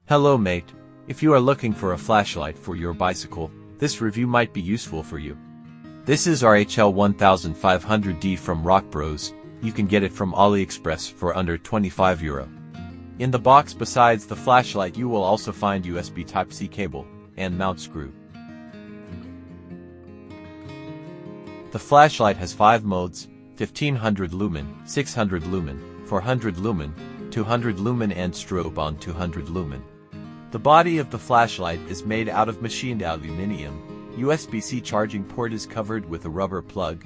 Hello mate, if you are looking for a flashlight for your bicycle, this review might be useful for you. This is RHL 1500D from ROCKBROS. You can get it from AliExpress for under €25. In the box besides the flashlight you will also find USB Type-C cable and mount screw. The flashlight has 5 modes: 1500 lumen, 600 lumen, 400 lumen, 200 lumen and strobe on 200 lumen. The body of the flashlight is made out of machined aluminium. USB-C charging port is covered with a rubber plug.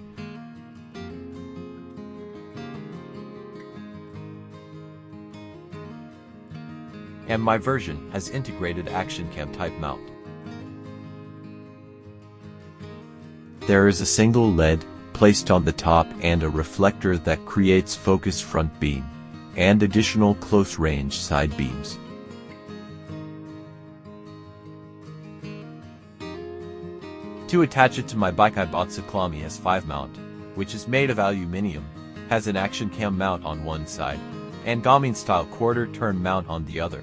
And my version has integrated action cam type mount. There is a single LED placed on the top and a reflector that creates focused front beam, and additional close-range side beams. To attach it to my bike I bought CYCLAMI S5 mount, which is made of aluminium, has an action cam mount on one side, and Garmin-style quarter-turn mount on the other.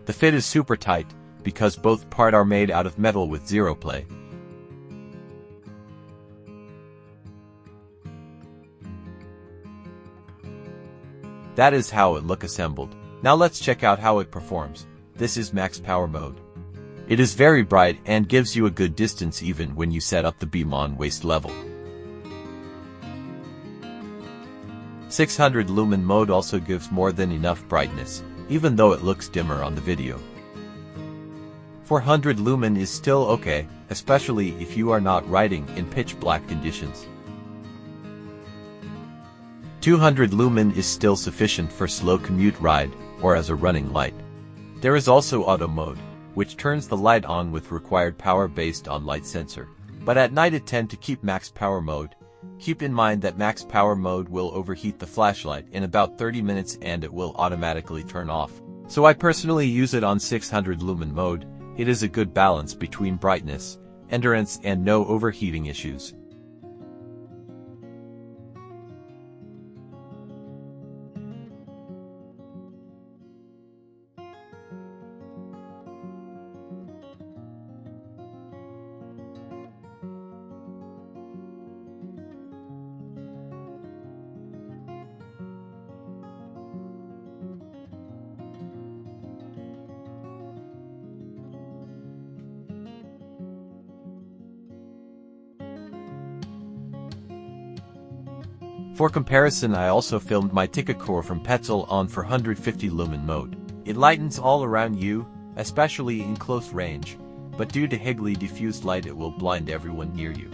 The fit is super tight, because both parts are made out of metal with zero play. That is how it looks assembled. Now let's check out how it performs. This is max power mode. It is very bright and gives you a good distance even when you set up the beam on waist level. 600 lumen mode also gives more than enough brightness, even though it looks dimmer on the video. 400 lumen is still okay, especially if you are not riding in pitch black conditions. 200 lumen is still sufficient for slow commute ride or as a running light. There is also auto mode, which turns the light on with required power based on light sensor. But at night it tends to keep max power mode. Keep in mind that max power mode will overheat the flashlight in about 30 minutes and it will automatically turn off. So I personally use it on 600 lumen mode. It is a good balance between brightness, endurance and no overheating issues. For comparison I also filmed my ticket core from Petzl on 450 lumen mode. It lightens all around you, especially in close range, but due to highly diffused light it will blind everyone near you.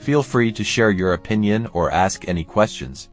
Feel free to share your opinion or ask any questions.